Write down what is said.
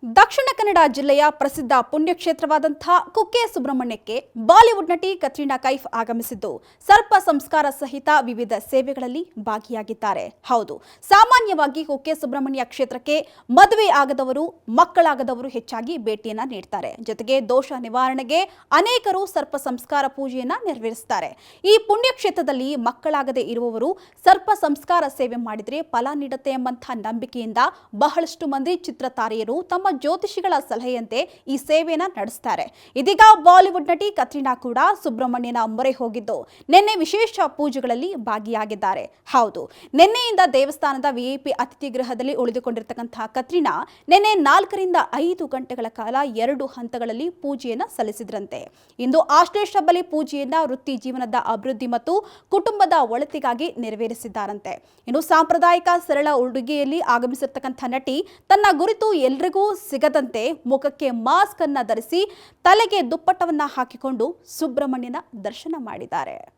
ದಕ್ಷಿಣ ಕನ್ನಡ ಜಿಲ್ಲೆಯ ಪ್ರಸಿದ್ಧ ಪುಣ್ಯಕ್ಷೇತ್ರವಾದಂತಹ ಕುಕ್ಕೆ ಸುಬ್ರಹ್ಮಣ್ಯಕ್ಕೆ ಬಾಲಿವುಡ್ ನಟಿ ಕತ್ರಿನಾ ಕೈಫ್ ಆಗಮಿಸಿದ್ದು ಸರ್ಪ ಸಂಸ್ಕಾರ ಸಹಿತ ವಿವಿಧ ಸೇವೆಗಳಲ್ಲಿ ಭಾಗಿಯಾಗಿದ್ದಾರೆ. ಹೌದು, ಸಾಮಾನ್ಯವಾಗಿ ಕುಕ್ಕೆ ಸುಬ್ರಹ್ಮಣ್ಯ ಕ್ಷೇತ್ರಕ್ಕೆ ಮದುವೆ ಆಗದವರು, ಮಕ್ಕಳಾಗದವರು ಹೆಚ್ಚಾಗಿ ಭೇಟಿಯನ್ನ ನೀಡ್ತಾರೆ. ಜೊತೆಗೆ ದೋಷ ನಿವಾರಣೆಗೆ ಅನೇಕರು ಸರ್ಪ ಸಂಸ್ಕಾರ ಪೂಜೆಯನ್ನ ನೆರವೇರಿಸುತ್ತಾರೆ. ಈ ಪುಣ್ಯಕ್ಷೇತ್ರದಲ್ಲಿ ಮಕ್ಕಳಾಗದೇ ಇರುವವರು ಸರ್ಪ ಸಂಸ್ಕಾರ ಸೇವೆ ಮಾಡಿದರೆ ಫಲ ನೀಡುತ್ತೆ ಎಂಬಂತಹ ನಂಬಿಕೆಯಿಂದ ಬಹಳಷ್ಟು ಮಂದಿ ಚಿತ್ರತಾರೆಯರು ತಮ್ಮ ಜ್ಯೋತಿಷಿಗಳ ಸಲಹೆಯಂತೆ ಈ ಸೇವೆಯನ್ನು ನಡೆಸುತ್ತಾರೆ. ಇದೀಗ ಬಾಲಿವುಡ್ ನಟಿ ಕತ್ರಿನಾ ಕೂಡ ಸುಬ್ರಹ್ಮಣ್ಯನ ಮೊರೆ ಹೋಗಿದ್ದು ನಿನ್ನೆ ವಿಶೇಷ ಪೂಜೆಗಳಲ್ಲಿ ಭಾಗಿಯಾಗಿದ್ದಾರೆ. ಹೌದು, ನಿನ್ನೆಯಿಂದ ದೇವಸ್ಥಾನದ ವಿಐಪಿ ಅತಿಥಿ ಗೃಹದಲ್ಲಿ ಉಳಿದುಕೊಂಡಿರತಕ್ಕಂತಹ ಕತ್ರಿನಾ ನಿನ್ನೆ 4 ರಿಂದ 5 ಗಂಟೆಗಳ ಕಾಲ 2 ಹಂತಗಳಲ್ಲಿ ಪೂಜೆಯನ್ನು ಸಲ್ಲಿಸಿದ್ರಂತೆ. ಇಂದು ಆಶ್ಲೇಷ ಬಲಿ ಪೂಜೆಯನ್ನ ವೃತ್ತಿ ಜೀವನದ ಅಭಿವೃದ್ಧಿ ಮತ್ತು ಕುಟುಂಬದ ಒಳಿತಿಗಾಗಿ ನೆರವೇರಿಸಿದ್ದಾರಂತೆ. ಇನ್ನು ಸಾಂಪ್ರದಾಯಿಕ ಸರಳ ಉಡುಗೆಯಲ್ಲಿ ಆಗಮಿಸಿರ್ತಕ್ಕಂಥ ನಟಿ ತನ್ನ ಗುರಿತು ಎಲ್ರಿಗೂ ಸಿಗದಂತೆ ಮುಖಕ್ಕೆ ಮಾಸ್ಕ್ ಅನ್ನ ಧರಿಸಿ ತಲೆಗೆ ದುಪ್ಪಟ್ಟವನ್ನ ಹಾಕಿಕೊಂಡು ಸುಬ್ರಹ್ಮಣ್ಯನ ದರ್ಶನ ಮಾಡಿದ್ದಾರೆ.